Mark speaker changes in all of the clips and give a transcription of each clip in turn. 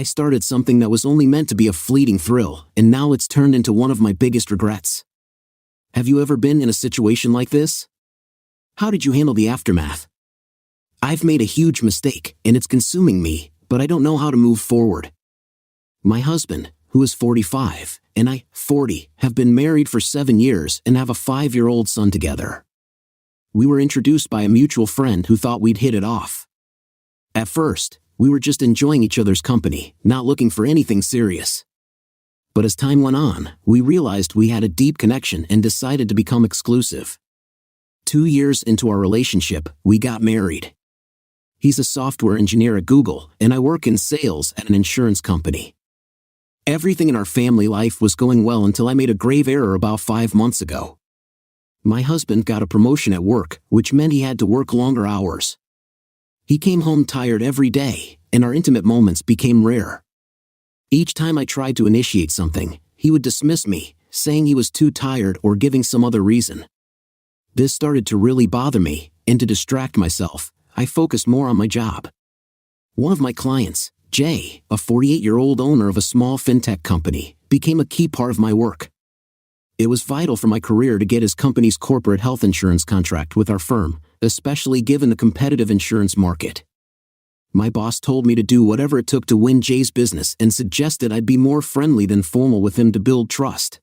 Speaker 1: I started something that was only meant to be a fleeting thrill, and now it's turned into one of my biggest regrets. Have you ever been in a situation like this? How did you handle the aftermath? I've made a huge mistake, and it's consuming me, but I don't know how to move forward. My husband, who is 45, and I, 40, have been married for 7 years and have a 5-year-old son together. We were introduced by a mutual friend who thought we'd hit it off. At first, we were just enjoying each other's company, not looking for anything serious. But as time went on, we realized we had a deep connection and decided to become exclusive. 2 years into our relationship, we got married. He's a software engineer at Google, and I work in sales at an insurance company. Everything in our family life was going well until I made a grave error about 5 months ago. My husband got a promotion at work, which meant he had to work longer hours. He came home tired every day, and our intimate moments became rare. Each time I tried to initiate something, he would dismiss me, saying he was too tired or giving some other reason. This started to really bother me, and to distract myself, I focused more on my job. One of my clients, Jay, a 48-year-old owner of a small fintech company, became a key part of my work. It was vital for my career to get his company's corporate health insurance contract with our firm, especially given the competitive insurance market. My boss told me to do whatever it took to win Jay's business and suggested I'd be more friendly than formal with him to build trust.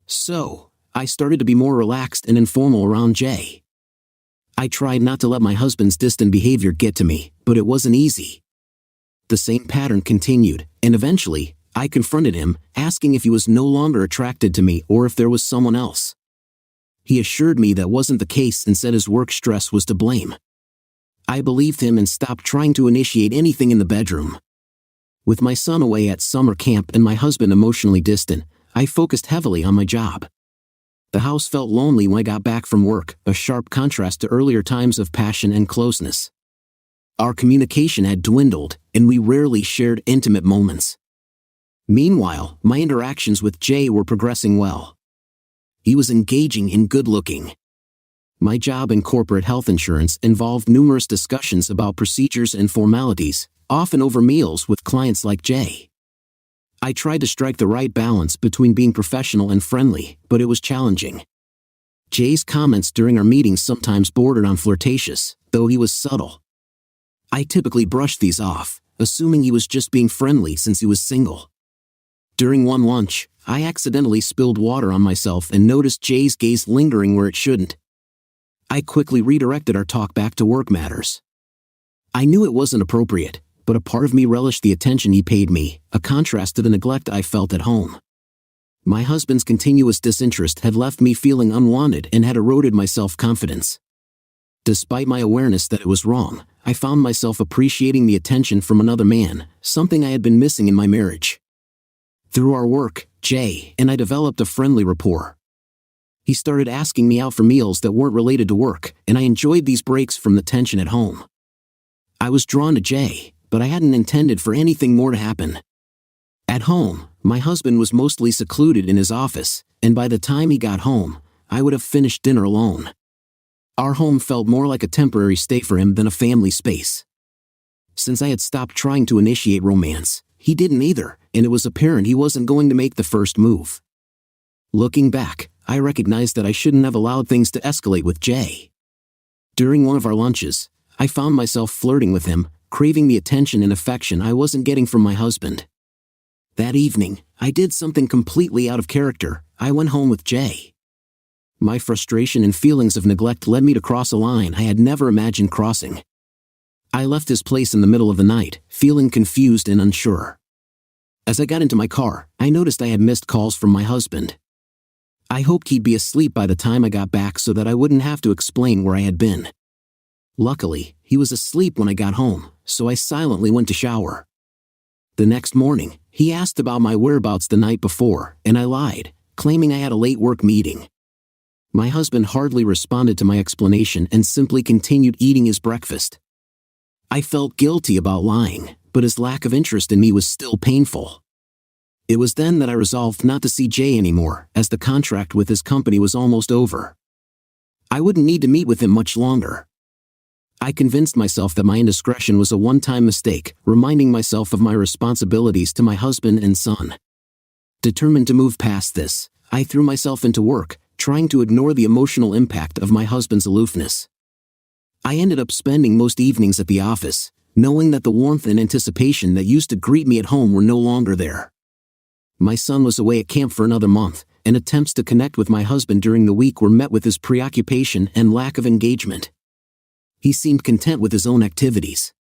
Speaker 1: So, I started to be more relaxed and informal around Jay. I tried not to let my husband's distant behavior get to me, but it wasn't easy. The same pattern continued, and eventually, I confronted him, asking if he was no longer attracted to me or if there was someone else. He assured me that wasn't the case and said his work stress was to blame. I believed him and stopped trying to initiate anything in the bedroom. With my son away at summer camp and my husband emotionally distant, I focused heavily on my job. The house felt lonely when I got back from work, a sharp contrast to earlier times of passion and closeness. Our communication had dwindled, and we rarely shared intimate moments. Meanwhile, my interactions with Jay were progressing well. He was engaging and good-looking. My job in corporate health insurance involved numerous discussions about procedures and formalities, often over meals with clients like Jay. I tried to strike the right balance between being professional and friendly, but it was challenging. Jay's comments during our meetings sometimes bordered on flirtatious, though he was subtle. I typically brushed these off, assuming he was just being friendly since he was single. During one lunch, I accidentally spilled water on myself and noticed Jay's gaze lingering where it shouldn't. I quickly redirected our talk back to work matters. I knew it wasn't appropriate, but a part of me relished the attention he paid me, a contrast to the neglect I felt at home. My husband's continuous disinterest had left me feeling unwanted and had eroded my self-confidence. Despite my awareness that it was wrong, I found myself appreciating the attention from another man, something I had been missing in my marriage. Through our work, Jay and I developed a friendly rapport. He started asking me out for meals that weren't related to work, and I enjoyed these breaks from the tension at home. I was drawn to Jay, but I hadn't intended for anything more to happen. At home, my husband was mostly secluded in his office, and by the time he got home, I would have finished dinner alone. Our home felt more like a temporary stay for him than a family space. Since I had stopped trying to initiate romance, he didn't either, and it was apparent he wasn't going to make the first move. Looking back, I recognized that I shouldn't have allowed things to escalate with Jay. During one of our lunches, I found myself flirting with him, craving the attention and affection I wasn't getting from my husband. That evening, I did something completely out of character. I went home with Jay. My frustration and feelings of neglect led me to cross a line I had never imagined crossing. I left his place in the middle of the night, feeling confused and unsure. As I got into my car, I noticed I had missed calls from my husband. I hoped he'd be asleep by the time I got back so that I wouldn't have to explain where I had been. Luckily, he was asleep when I got home, so I silently went to shower. The next morning, he asked about my whereabouts the night before, and I lied, claiming I had a late work meeting. My husband hardly responded to my explanation and simply continued eating his breakfast. I felt guilty about lying, but his lack of interest in me was still painful. It was then that I resolved not to see Jay anymore, as the contract with his company was almost over. I wouldn't need to meet with him much longer. I convinced myself that my indiscretion was a one-time mistake, reminding myself of my responsibilities to my husband and son. Determined to move past this, I threw myself into work, trying to ignore the emotional impact of my husband's aloofness. I ended up spending most evenings at the office, knowing that the warmth and anticipation that used to greet me at home were no longer there. My son was away at camp for another month, and attempts to connect with my husband during the week were met with his preoccupation and lack of engagement. He seemed content with his own activities.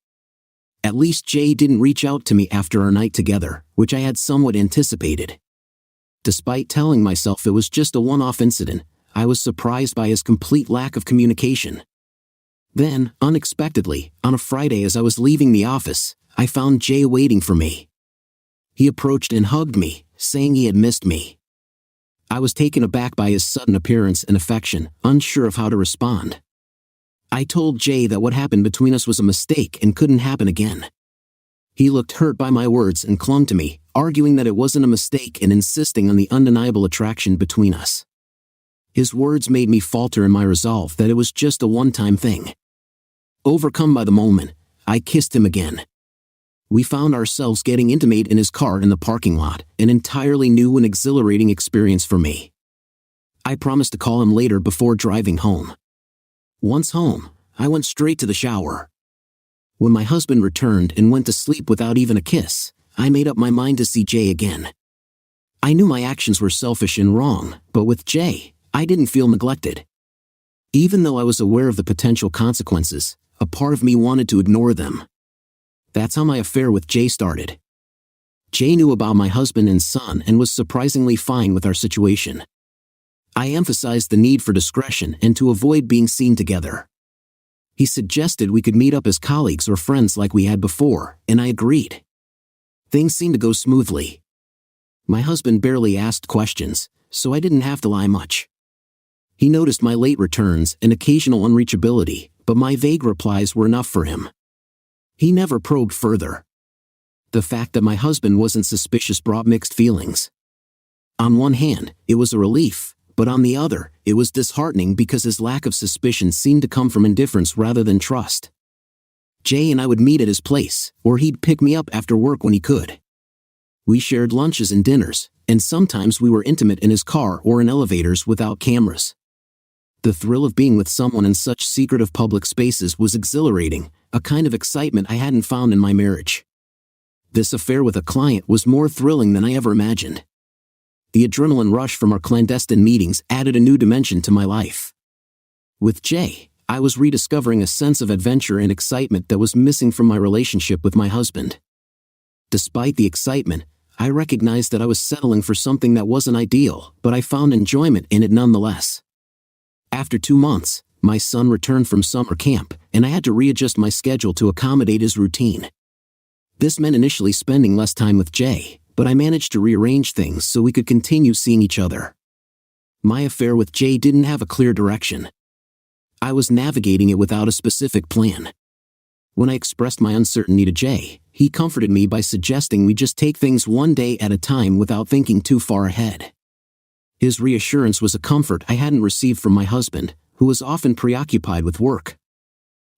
Speaker 1: At least Jay didn't reach out to me after our night together, which I had somewhat anticipated. Despite telling myself it was just a one-off incident, I was surprised by his complete lack of communication. Then, unexpectedly, on a Friday as I was leaving the office, I found Jay waiting for me. He approached and hugged me, saying he had missed me. I was taken aback by his sudden appearance and affection, unsure of how to respond. I told Jay that what happened between us was a mistake and couldn't happen again. He looked hurt by my words and clung to me, arguing that it wasn't a mistake and insisting on the undeniable attraction between us. His words made me falter in my resolve that it was just a one-time thing. Overcome by the moment, I kissed him again. We found ourselves getting intimate in his car in the parking lot, an entirely new and exhilarating experience for me. I promised to call him later before driving home. Once home, I went straight to the shower. When my husband returned and went to sleep without even a kiss, I made up my mind to see Jay again. I knew my actions were selfish and wrong, but with Jay, I didn't feel neglected. Even though I was aware of the potential consequences, a part of me wanted to ignore them. That's how my affair with Jay started. Jay knew about my husband and son and was surprisingly fine with our situation. I emphasized the need for discretion and to avoid being seen together. He suggested we could meet up as colleagues or friends like we had before, and I agreed. Things seemed to go smoothly. My husband barely asked questions, so I didn't have to lie much. He noticed my late returns and occasional unreachability, but my vague replies were enough for him. He never probed further. The fact that my husband wasn't suspicious brought mixed feelings. On one hand, it was a relief, but on the other, it was disheartening because his lack of suspicion seemed to come from indifference rather than trust. Jay and I would meet at his place, or he'd pick me up after work when he could. We shared lunches and dinners, and sometimes we were intimate in his car or in elevators without cameras. The thrill of being with someone in such secretive public spaces was exhilarating, a kind of excitement I hadn't found in my marriage. This affair with a client was more thrilling than I ever imagined. The adrenaline rush from our clandestine meetings added a new dimension to my life. With Jay, I was rediscovering a sense of adventure and excitement that was missing from my relationship with my husband. Despite the excitement, I recognized that I was settling for something that wasn't ideal, but I found enjoyment in it nonetheless. After 2 months, my son returned from summer camp, and I had to readjust my schedule to accommodate his routine. This meant initially spending less time with Jay, but I managed to rearrange things so we could continue seeing each other. My affair with Jay didn't have a clear direction. I was navigating it without a specific plan. When I expressed my uncertainty to Jay, he comforted me by suggesting we just take things one day at a time without thinking too far ahead. His reassurance was a comfort I hadn't received from my husband, who was often preoccupied with work.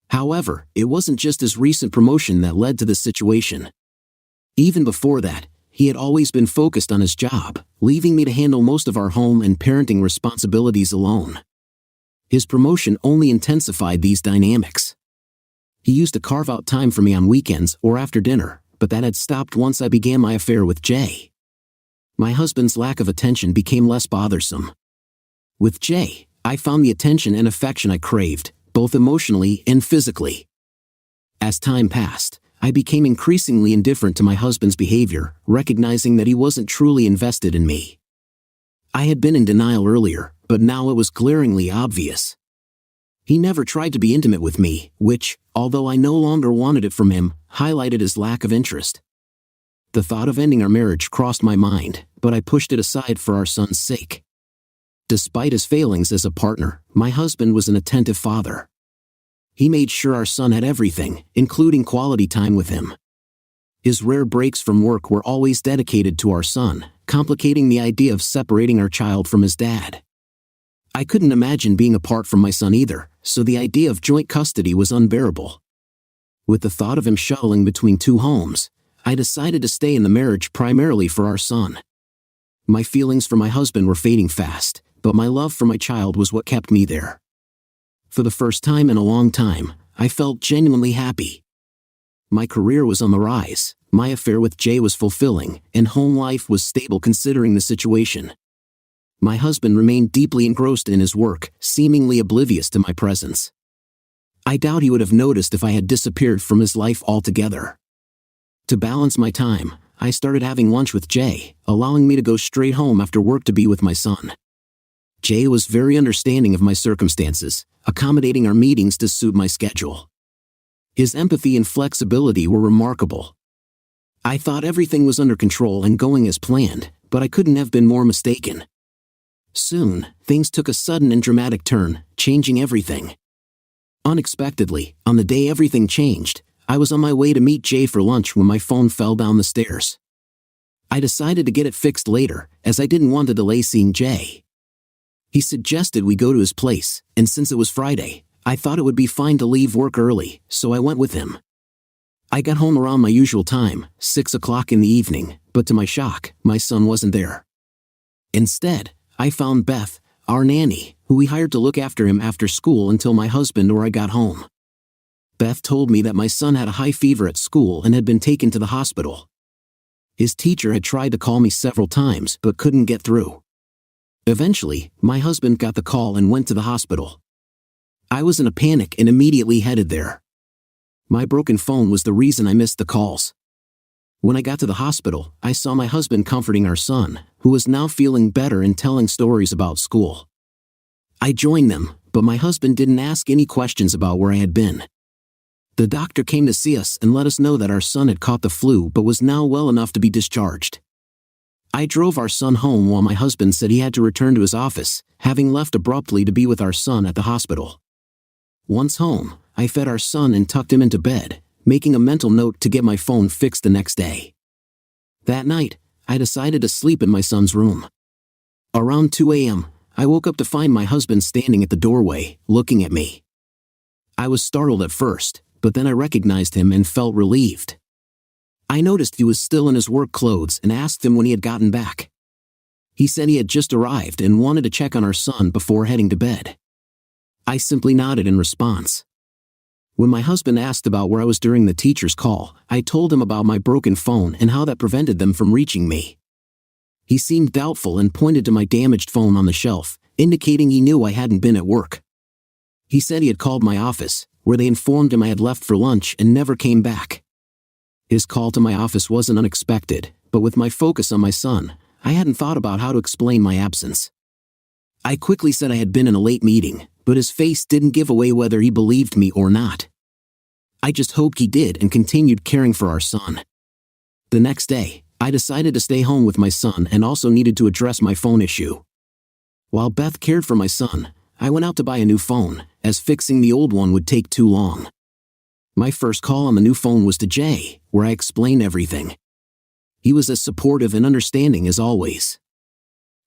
Speaker 1: However, it wasn't just his recent promotion that led to this situation. Even before that, he had always been focused on his job, leaving me to handle most of our home and parenting responsibilities alone. His promotion only intensified these dynamics. He used to carve out time for me on weekends or after dinner, but that had stopped once I began my affair with Jay. My husband's lack of attention became less bothersome. With Jay, I found the attention and affection I craved, both emotionally and physically. As time passed, I became increasingly indifferent to my husband's behavior, recognizing that he wasn't truly invested in me. I had been in denial earlier, but now it was glaringly obvious. He never tried to be intimate with me, which, although I no longer wanted it from him, highlighted his lack of interest. The thought of ending our marriage crossed my mind, but I pushed it aside for our son's sake. Despite his failings as a partner, my husband was an attentive father. He made sure our son had everything, including quality time with him. His rare breaks from work were always dedicated to our son, complicating the idea of separating our child from his dad. I couldn't imagine being apart from my son either, so the idea of joint custody was unbearable. With the thought of him shuttling between two homes, I decided to stay in the marriage primarily for our son. My feelings for my husband were fading fast, but my love for my child was what kept me there. For the first time in a long time, I felt genuinely happy. My career was on the rise, my affair with Jay was fulfilling, and home life was stable considering the situation. My husband remained deeply engrossed in his work, seemingly oblivious to my presence. I doubt he would have noticed if I had disappeared from his life altogether. To balance my time, I started having lunch with Jay, allowing me to go straight home after work to be with my son. Jay was very understanding of my circumstances, accommodating our meetings to suit my schedule. His empathy and flexibility were remarkable. I thought everything was under control and going as planned, but I couldn't have been more mistaken. Soon, things took a sudden and dramatic turn, changing everything. Unexpectedly, on the day everything changed, I was on my way to meet Jay for lunch when my phone fell down the stairs. I decided to get it fixed later, as I didn't want to delay seeing Jay. He suggested we go to his place, and since it was Friday, I thought it would be fine to leave work early, so I went with him. I got home around my usual time, 6 o'clock in the evening, but to my shock, my son wasn't there. Instead, I found Beth, our nanny, who we hired to look after him after school until my husband or I got home. Beth told me that my son had a high fever at school and had been taken to the hospital. His teacher had tried to call me several times but couldn't get through. Eventually, my husband got the call and went to the hospital. I was in a panic and immediately headed there. My broken phone was the reason I missed the calls. When I got to the hospital, I saw my husband comforting our son, who was now feeling better and telling stories about school. I joined them, but my husband didn't ask any questions about where I had been. The doctor came to see us and let us know that our son had caught the flu but was now well enough to be discharged. I drove our son home while my husband said he had to return to his office, having left abruptly to be with our son at the hospital. Once home, I fed our son and tucked him into bed, making a mental note to get my phone fixed the next day. That night, I decided to sleep in my son's room. Around 2 a.m., I woke up to find my husband standing at the doorway, looking at me. I was startled at first, but then I recognized him and felt relieved. I noticed he was still in his work clothes and asked him when he had gotten back. He said he had just arrived and wanted to check on our son before heading to bed. I simply nodded in response. When my husband asked about where I was during the teacher's call, I told him about my broken phone and how that prevented them from reaching me. He seemed doubtful and pointed to my damaged phone on the shelf, indicating he knew I hadn't been at work. He said he had called my office, where they informed him I had left for lunch and never came back. His call to my office wasn't unexpected, but with my focus on my son, I hadn't thought about how to explain my absence. I quickly said I had been in a late meeting, but his face didn't give away whether he believed me or not. I just hoped he did and continued caring for our son. The next day, I decided to stay home with my son and also needed to address my phone issue. While Beth cared for my son, I went out to buy a new phone, as fixing the old one would take too long. My first call on the new phone was to Jay, where I explained everything. He was as supportive and understanding as always.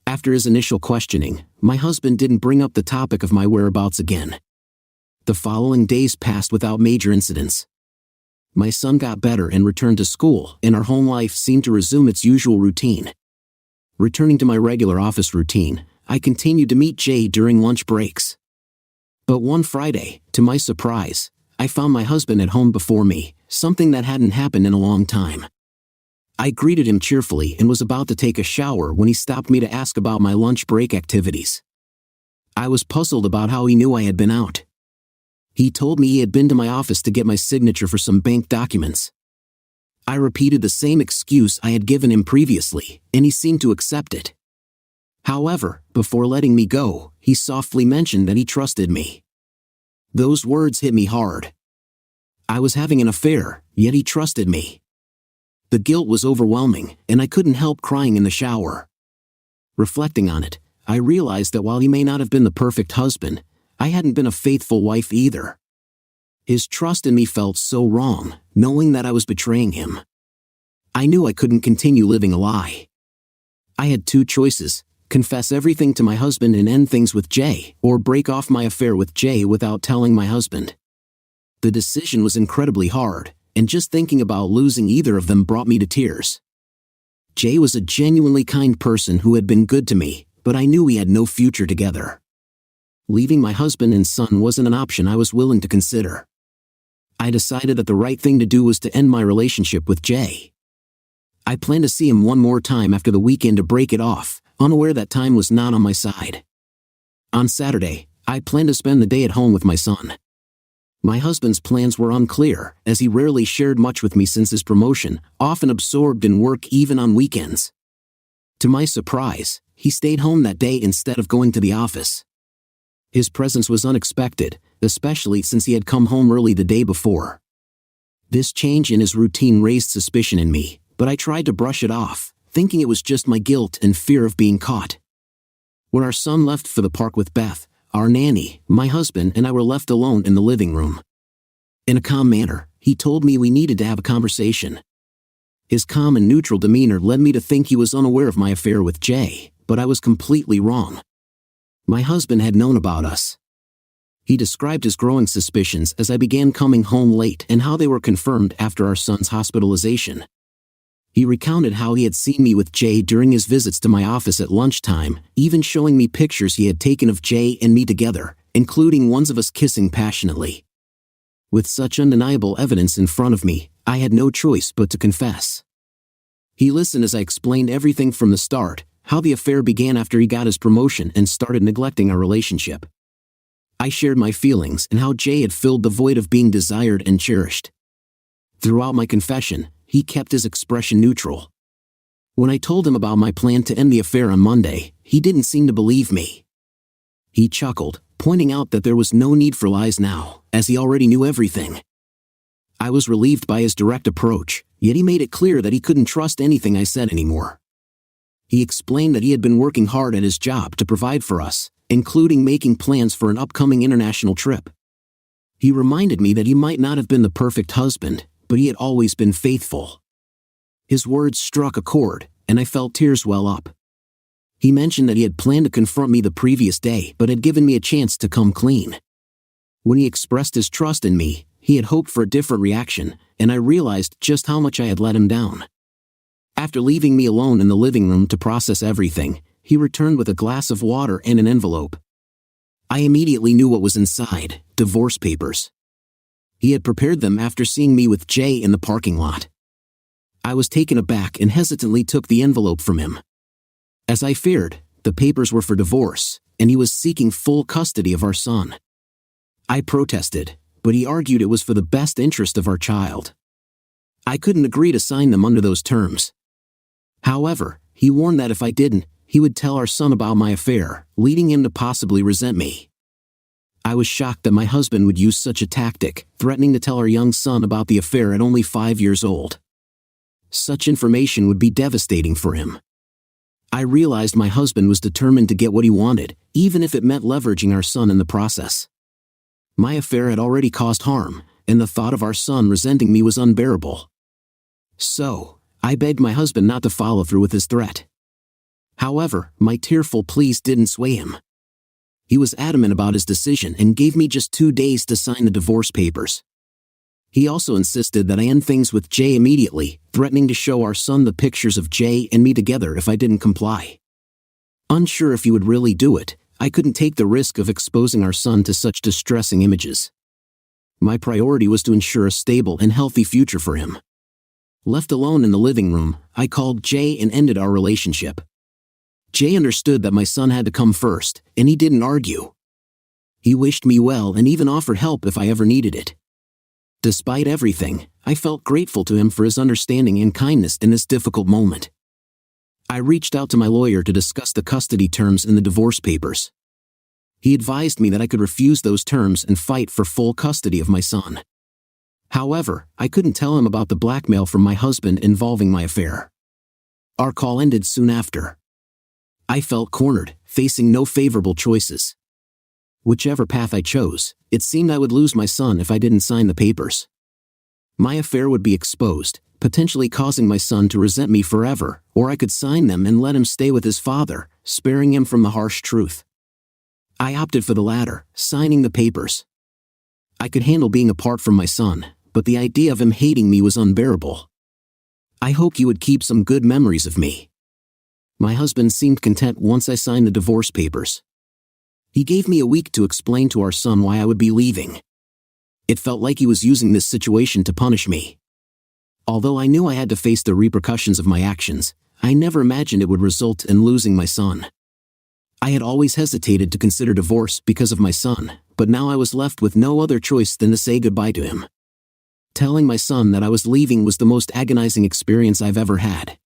Speaker 1: After his initial questioning, my husband didn't bring up the topic of my whereabouts again. The following days passed without major incidents. My son got better and returned to school, and our home life seemed to resume its usual routine. Returning to my regular office routine, I continued to meet Jay during lunch breaks. But one Friday, to my surprise, I found my husband at home before me, something that hadn't happened in a long time. I greeted him cheerfully and was about to take a shower when he stopped me to ask about my lunch break activities. I was puzzled about how he knew I had been out. He told me he had been to my office to get my signature for some bank documents. I repeated the same excuse I had given him previously, and he seemed to accept it. However, before letting me go, he softly mentioned that he trusted me. Those words hit me hard. I was having an affair, yet he trusted me. The guilt was overwhelming, and I couldn't help crying in the shower. Reflecting on it, I realized that while he may not have been the perfect husband, I hadn't been a faithful wife either. His trust in me felt so wrong, knowing that I was betraying him. I knew I couldn't continue living a lie. I had two choices: confess everything to my husband and end things with Jay, or break off my affair with Jay without telling my husband. The decision was incredibly hard, and just thinking about losing either of them brought me to tears. Jay was a genuinely kind person who had been good to me, but I knew we had no future together. Leaving my husband and son wasn't an option I was willing to consider. I decided that the right thing to do was to end my relationship with Jay. I planned to see him one more time after the weekend to break it off, unaware that time was not on my side. On Saturday, I planned to spend the day at home with my son. My husband's plans were unclear, as he rarely shared much with me since his promotion, often absorbed in work even on weekends. To my surprise, he stayed home that day instead of going to the office. His presence was unexpected, especially since he had come home early the day before. This change in his routine raised suspicion in me, but I tried to brush it off, thinking it was just my guilt and fear of being caught. When our son left for the park with Beth, our nanny, my husband and I were left alone in the living room. In a calm manner, he told me we needed to have a conversation. His calm and neutral demeanor led me to think he was unaware of my affair with Jay, but I was completely wrong. My husband had known about us. He described his growing suspicions as I began coming home late and how they were confirmed after our son's hospitalization. He recounted how he had seen me with Jay during his visits to my office at lunchtime, even showing me pictures he had taken of Jay and me together, including ones of us kissing passionately. With such undeniable evidence in front of me, I had no choice but to confess. He listened as I explained everything from the start, how the affair began after he got his promotion and started neglecting our relationship. I shared my feelings and how Jay had filled the void of being desired and cherished. Throughout my confession, he kept his expression neutral. When I told him about my plan to end the affair on Monday, he didn't seem to believe me. He chuckled, pointing out that there was no need for lies now, as he already knew everything. I was relieved by his direct approach, yet he made it clear that he couldn't trust anything I said anymore. He explained that he had been working hard at his job to provide for us, including making plans for an upcoming international trip. He reminded me that he might not have been the perfect husband, but he had always been faithful. His words struck a chord, and I felt tears well up. He mentioned that he had planned to confront me the previous day but had given me a chance to come clean. When he expressed his trust in me, he had hoped for a different reaction, and I realized just how much I had let him down. After leaving me alone in the living room to process everything, he returned with a glass of water and an envelope. I immediately knew what was inside: divorce papers. He had prepared them after seeing me with Jay in the parking lot. I was taken aback and hesitantly took the envelope from him. As I feared, the papers were for divorce, and he was seeking full custody of our son. I protested, but he argued it was for the best interest of our child. I couldn't agree to sign them under those terms. However, he warned that if I didn't, he would tell our son about my affair, leading him to possibly resent me. I was shocked that my husband would use such a tactic, threatening to tell our young son about the affair at only 5 years old. Such information would be devastating for him. I realized my husband was determined to get what he wanted, even if it meant leveraging our son in the process. My affair had already caused harm, and the thought of our son resenting me was unbearable. So, I begged my husband not to follow through with his threat. However, my tearful pleas didn't sway him. He was adamant about his decision and gave me just 2 days to sign the divorce papers. He also insisted that I end things with Jay immediately, threatening to show our son the pictures of Jay and me together if I didn't comply. Unsure if he would really do it, I couldn't take the risk of exposing our son to such distressing images. My priority was to ensure a stable and healthy future for him. Left alone in the living room, I called Jay and ended our relationship. Jay understood that my son had to come first, and he didn't argue. He wished me well and even offered help if I ever needed it. Despite everything, I felt grateful to him for his understanding and kindness in this difficult moment. I reached out to my lawyer to discuss the custody terms in the divorce papers. He advised me that I could refuse those terms and fight for full custody of my son. However, I couldn't tell him about the blackmail from my husband involving my affair. Our call ended soon after. I felt cornered, facing no favorable choices. Whichever path I chose, it seemed I would lose my son if I didn't sign the papers. My affair would be exposed, potentially causing my son to resent me forever, or I could sign them and let him stay with his father, sparing him from the harsh truth. I opted for the latter, signing the papers. I could handle being apart from my son, but the idea of him hating me was unbearable. I hoped he would keep some good memories of me. My husband seemed content once I signed the divorce papers. He gave me a week to explain to our son why I would be leaving. It felt like he was using this situation to punish me. Although I knew I had to face the repercussions of my actions, I never imagined it would result in losing my son. I had always hesitated to consider divorce because of my son, but now I was left with no other choice than to say goodbye to him. Telling my son that I was leaving was the most agonizing experience I've ever had.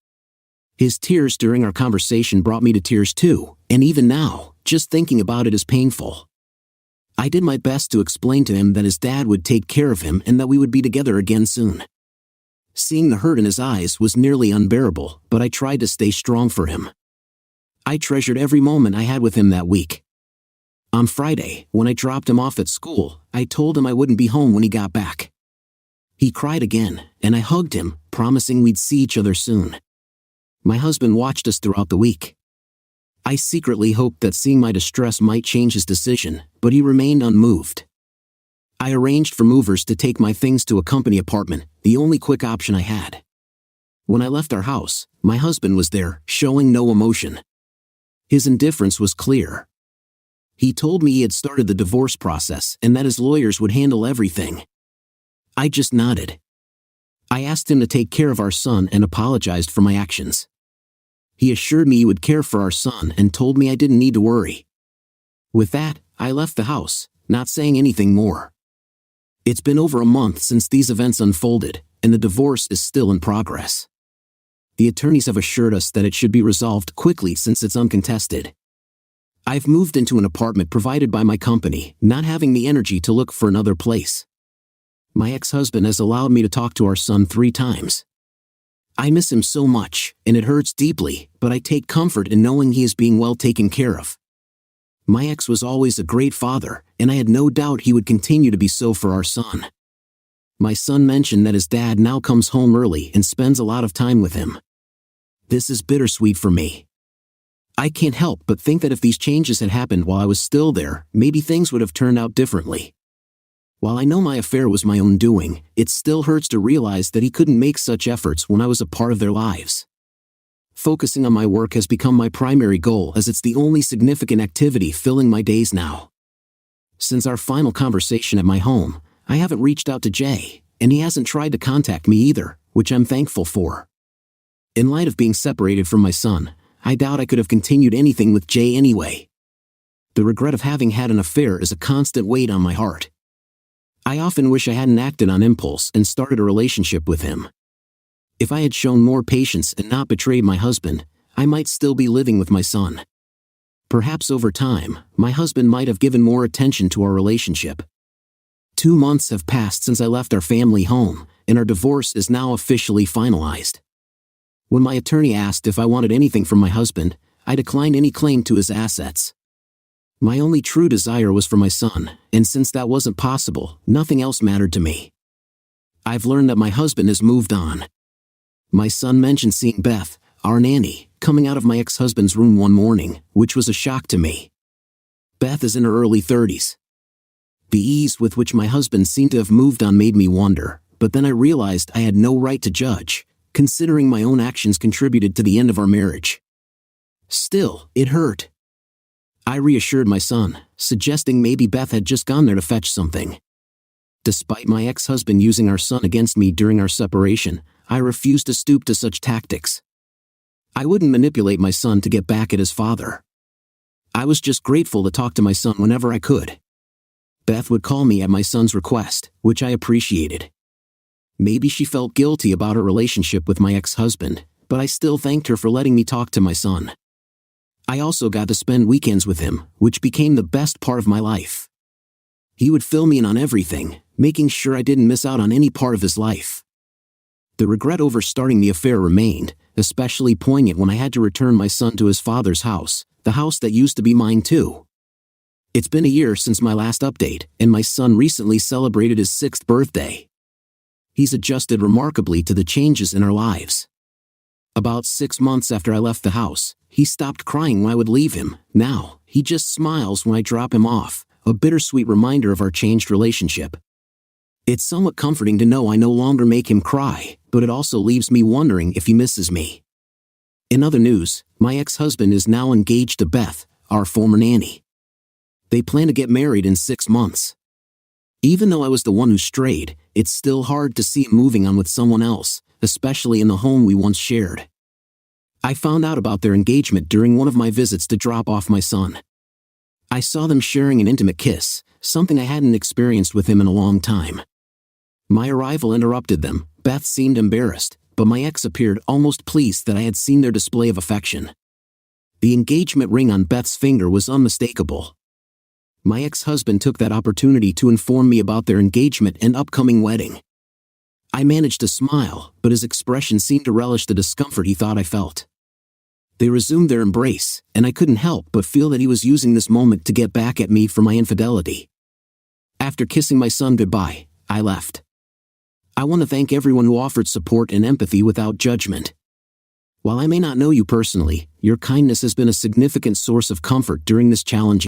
Speaker 1: His tears during our conversation brought me to tears too, and even now, just thinking about it is painful. I did my best to explain to him that his dad would take care of him and that we would be together again soon. Seeing the hurt in his eyes was nearly unbearable, but I tried to stay strong for him. I treasured every moment I had with him that week. On Friday, when I dropped him off at school, I told him I wouldn't be home when he got back. He cried again, and I hugged him, promising we'd see each other soon. My husband watched us throughout the week. I secretly hoped that seeing my distress might change his decision, but he remained unmoved. I arranged for movers to take my things to a company apartment, the only quick option I had. When I left our house, my husband was there, showing no emotion. His indifference was clear. He told me he had started the divorce process and that his lawyers would handle everything. I just nodded. I asked him to take care of our son and apologized for my actions. He assured me he would care for our son and told me I didn't need to worry. With that, I left the house, not saying anything more. It's been over a month since these events unfolded, and the divorce is still in progress. The attorneys have assured us that it should be resolved quickly since it's uncontested. I've moved into an apartment provided by my company, not having the energy to look for another place. My ex-husband has allowed me to talk to our son 3 times. I miss him so much, and it hurts deeply, but I take comfort in knowing he is being well taken care of. My ex was always a great father, and I had no doubt he would continue to be so for our son. My son mentioned that his dad now comes home early and spends a lot of time with him. This is bittersweet for me. I can't help but think that if these changes had happened while I was still there, maybe things would have turned out differently. While I know my affair was my own doing, it still hurts to realize that he couldn't make such efforts when I was a part of their lives. Focusing on my work has become my primary goal as it's the only significant activity filling my days now. Since our final conversation at my home, I haven't reached out to Jay, and he hasn't tried to contact me either, which I'm thankful for. In light of being separated from my son, I doubt I could have continued anything with Jay anyway. The regret of having had an affair is a constant weight on my heart. I often wish I hadn't acted on impulse and started a relationship with him. If I had shown more patience and not betrayed my husband, I might still be living with my son. Perhaps over time, my husband might have given more attention to our relationship. 2 months have passed since I left our family home, and our divorce is now officially finalized. When my attorney asked if I wanted anything from my husband, I declined any claim to his assets. My only true desire was for my son, and since that wasn't possible, nothing else mattered to me. I've learned that my husband has moved on. My son mentioned seeing Beth, our nanny, coming out of my ex-husband's room one morning, which was a shock to me. Beth is in her early 30s. The ease with which my husband seemed to have moved on made me wonder, but then I realized I had no right to judge, considering my own actions contributed to the end of our marriage. Still, it hurt. I reassured my son, suggesting maybe Beth had just gone there to fetch something. Despite my ex-husband using our son against me during our separation, I refused to stoop to such tactics. I wouldn't manipulate my son to get back at his father. I was just grateful to talk to my son whenever I could. Beth would call me at my son's request, which I appreciated. Maybe she felt guilty about her relationship with my ex-husband, but I still thanked her for letting me talk to my son. I also got to spend weekends with him, which became the best part of my life. He would fill me in on everything, making sure I didn't miss out on any part of his life. The regret over starting the affair remained, especially poignant when I had to return my son to his father's house, the house that used to be mine too. It's been a year since my last update, and my son recently celebrated his 6th birthday. He's adjusted remarkably to the changes in our lives. About 6 months after I left the house, he stopped crying when I would leave him. Now, he just smiles when I drop him off, a bittersweet reminder of our changed relationship. It's somewhat comforting to know I no longer make him cry, but it also leaves me wondering if he misses me. In other news, my ex-husband is now engaged to Beth, our former nanny. They plan to get married in 6 months. Even though I was the one who strayed, it's still hard to see him moving on with someone else, especially in the home we once shared. I found out about their engagement during one of my visits to drop off my son. I saw them sharing an intimate kiss, something I hadn't experienced with him in a long time. My arrival interrupted them. Beth seemed embarrassed, but my ex appeared almost pleased that I had seen their display of affection. The engagement ring on Beth's finger was unmistakable. My ex-husband took that opportunity to inform me about their engagement and upcoming wedding. I managed to smile, but his expression seemed to relish the discomfort he thought I felt. They resumed their embrace, and I couldn't help but feel that he was using this moment to get back at me for my infidelity. After kissing my son goodbye, I left. I want to thank everyone who offered support and empathy without judgment. While I may not know you personally, your kindness has been a significant source of comfort during this challenging